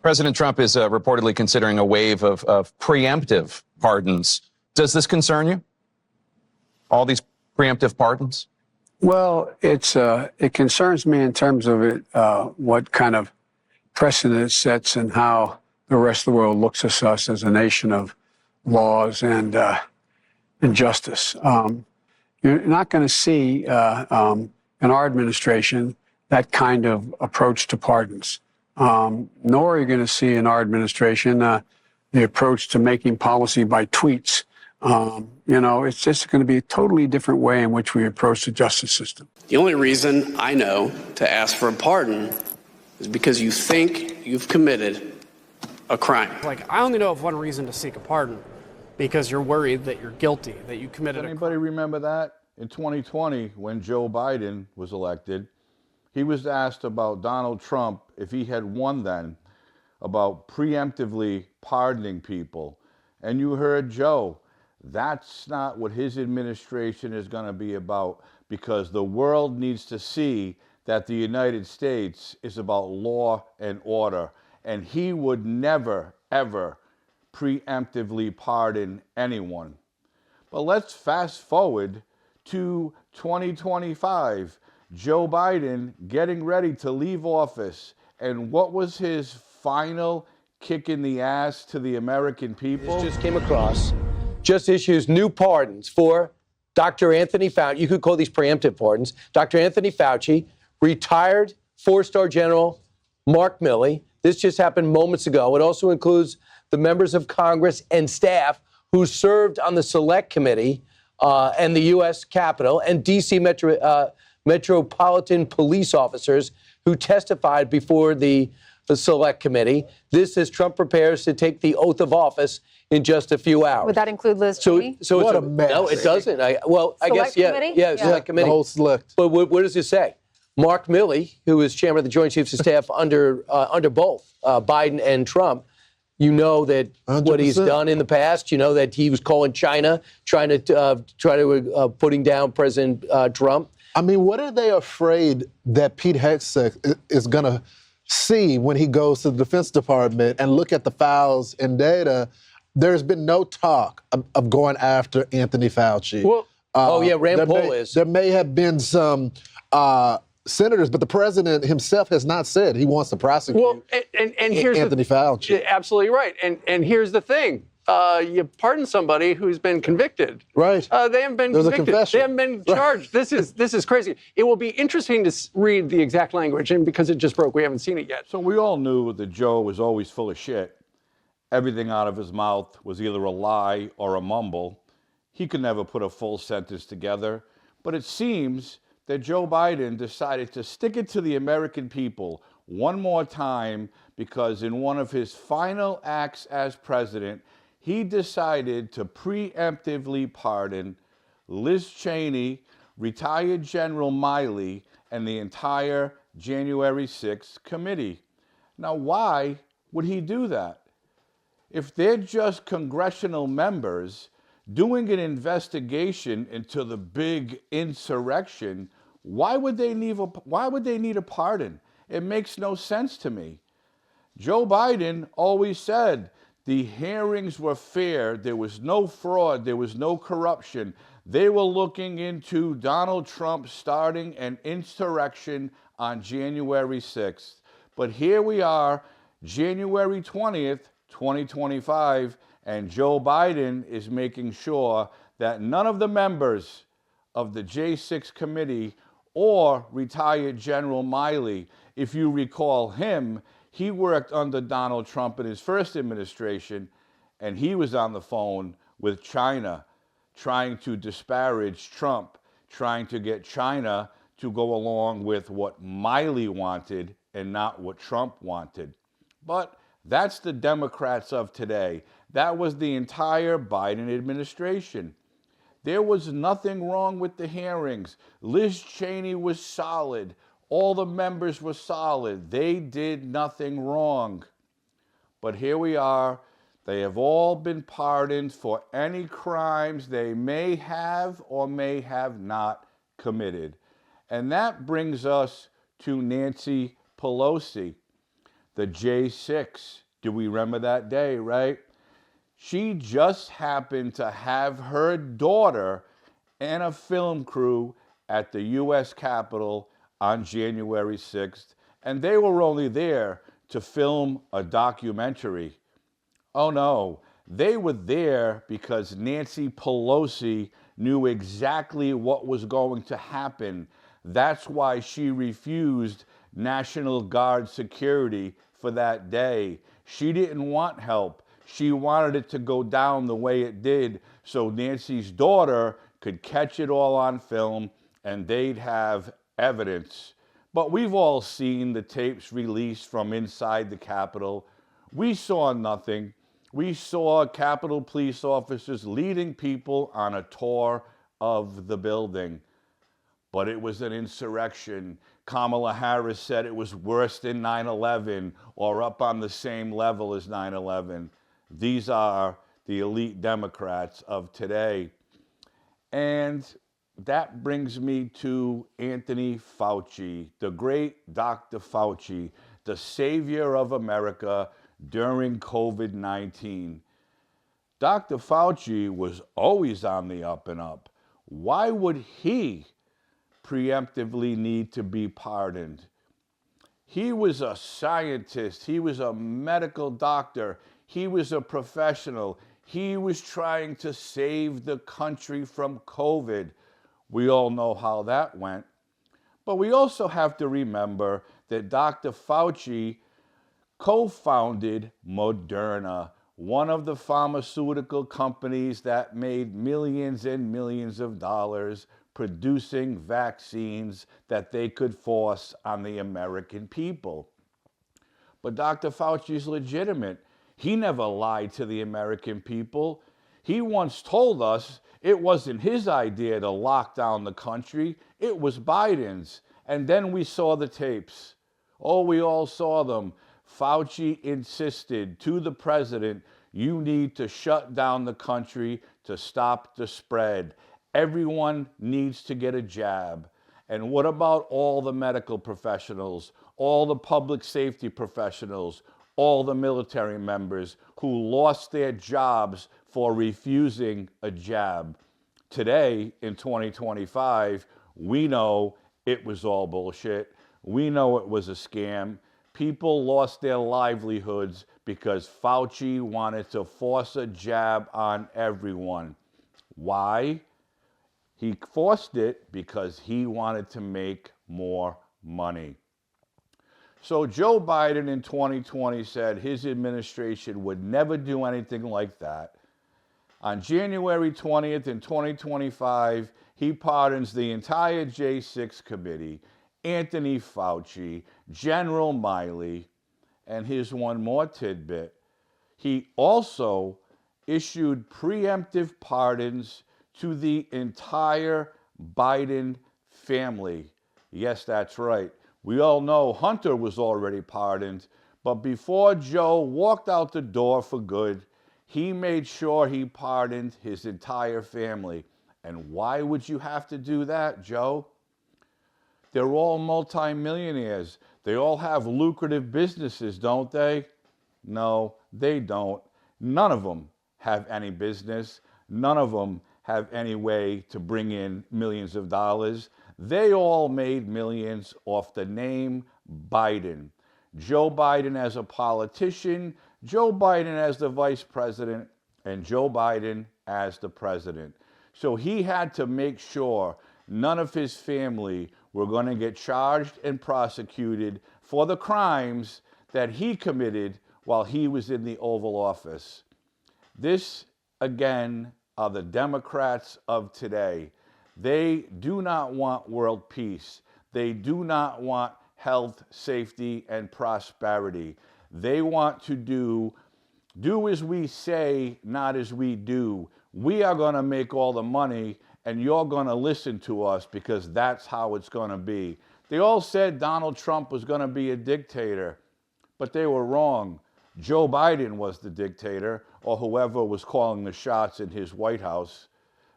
President Trump is reportedly considering a wave of preemptive pardons. Does this concern you? All these preemptive pardons? Well, it concerns me in terms of what kind of precedent it sets and how the rest of the world looks at us as a nation of laws and justice. You're not going to see in our administration that kind of approach to pardons. Nor are you going to see in our administration the approach to making policy by tweets. It's just going to be a totally different way in which we approach the justice system. The only reason I know to ask for a pardon is because you think you've committed a crime. I only know of one reason to seek a pardon, because you're worried that you're guilty, that you committed a crime. Anybody remember that? In 2020, when Joe Biden was elected, he was asked about Donald Trump, if he had won then, about preemptively pardoning people. And you heard Joe, that's not what his administration is going to be about, because the world needs to see that the United States is about law and order. And he would never, ever preemptively pardon anyone. But let's fast forward to 2025. Joe Biden getting ready to leave office. And what was his final kick in the ass to the American people? This just came across, just issues new pardons for Dr. Anthony Fauci. You could call these preemptive pardons. Dr. Anthony Fauci, retired four-star general Mark Milley. This just happened moments ago. It also includes the members of Congress and staff who served on the Select Committee and the U.S. Capitol, and D.C. Metropolitan police officers who testified before the Select Committee. This as Trump prepares to take the oath of office in just a few hours. Would that include Liz Cheney? So what it's a mess. No, it doesn't. I guess, Committee? Yeah, Select Committee. The whole select. But what does it say? Mark Milley, who is chairman of the Joint Chiefs of Staff under both Biden and Trump, you know that 100%. What he's done in the past. You know that he was calling China, trying to putting down President Trump. I mean, what are they afraid that Pete Hegseth is going to see when he goes to the Defense Department and look at the files and data? There's been no talk of going after Anthony Fauci. Well, Rand Paul is. There may have been some senators, but the president himself has not said he wants to prosecute Anthony Fauci. Absolutely right. And here's the thing. You pardon somebody who's been convicted. Right. They haven't been There's convicted. a confession. They haven't been charged. Right. This is crazy. It will be interesting to read the exact language, and because it just broke, we haven't seen it yet. So we all knew that Joe was always full of shit. Everything out of his mouth was either a lie or a mumble. He could never put a full sentence together. But it seems that Joe Biden decided to stick it to the American people one more time, because in one of his final acts as president, he decided to preemptively pardon Liz Cheney, retired General Miley, and the entire January 6th committee. Now, why would he do that? If they're just congressional members doing an investigation into the big insurrection, why would they need a pardon? It makes no sense to me. Joe Biden always said the hearings were fair, there was no fraud, there was no corruption. They were looking into Donald Trump starting an insurrection on January 6th. But here we are, January 20th, 2025, and Joe Biden is making sure that none of the members of the J6 committee or retired General Miley, if you recall him, he worked under Donald Trump in his first administration, and he was on the phone with China trying to disparage Trump, trying to get China to go along with what Miley wanted and not what Trump wanted. But that's the Democrats of today. That was the entire Biden administration. There was nothing wrong with the hearings. Liz Cheney was solid. All the members were solid. They did nothing wrong. But here we are. They have all been pardoned for any crimes they may have or may have not committed. And that brings us to Nancy Pelosi. the J6. Do we remember that day, right? She just happened to have her daughter and a film crew at the U.S. Capitol on January 6th, and they were only there to film a documentary. Oh no, they were there because Nancy Pelosi knew exactly what was going to happen. That's why she refused National Guard security for that day. She didn't want help. She wanted it to go down the way it did so Nancy's daughter could catch it all on film and they'd have evidence. But we've all seen the tapes released from inside the Capitol. We saw nothing. We saw Capitol police officers leading people on a tour of the building. But it was an insurrection. Kamala Harris said it was worse than 9/11 or up on the same level as 9/11. These are the elite Democrats of today. And that brings me to Anthony Fauci, the great Dr. Fauci, the savior of America during COVID-19. Dr. Fauci was always on the up and up. Why would he preemptively need to be pardoned? He was a scientist. He was a medical doctor. He was a professional. He was trying to save the country from COVID. We all know how that went. But we also have to remember that Dr. Fauci co-founded Moderna, one of the pharmaceutical companies that made millions and millions of dollars producing vaccines that they could force on the American people. But Dr. Fauci is legitimate. He never lied to the American people. He once told us it wasn't his idea to lock down the country, it was Biden's. And then we saw the tapes. Oh, we all saw them. Fauci insisted to the president, you need to shut down the country to stop the spread. Everyone needs to get a jab. And what about all the medical professionals, all the public safety professionals, all the military members who lost their jobs for refusing a jab? Today, in 2025, we know it was all bullshit. We know it was a scam. People lost their livelihoods because Fauci wanted to force a jab on everyone. Why? He forced it because he wanted to make more money. So Joe Biden in 2020 said his administration would never do anything like that. On January 20th in 2025, he pardons the entire J6 committee, Anthony Fauci, General Miley, and here's one more tidbit. He also issued preemptive pardons to the entire Biden family. Yes, that's right. We all know Hunter was already pardoned, but before Joe walked out the door for good, he made sure he pardoned his entire family. And why would you have to do that, Joe? They're all multimillionaires. They all have lucrative businesses, don't they? No, they don't. None of them have any business. None of them have any way to bring in millions of dollars. They all made millions off the name Biden. Joe Biden as a politician, Joe Biden as the vice president, and Joe Biden as the president. So he had to make sure none of his family were going to get charged and prosecuted for the crimes that he committed while he was in the Oval Office. This, again, are the Democrats of today. They do not want world peace. They do not want health, safety, and prosperity. They want to do as we say, not as we do. We are going to make all the money, and you're going to listen to us because that's how it's going to be. They all said Donald Trump was going to be a dictator, but they were wrong. Joe Biden was the dictator, or whoever was calling the shots in his White House.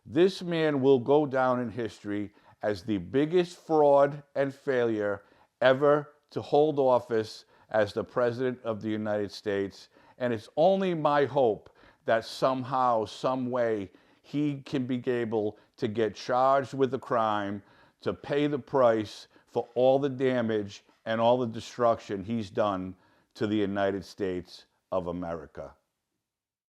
This man will go down in history as the biggest fraud and failure ever to hold office as the President of the United States. And it's only my hope that somehow, some way, he can be able to get charged with a crime, to pay the price for all the damage and all the destruction he's done to the United States of America.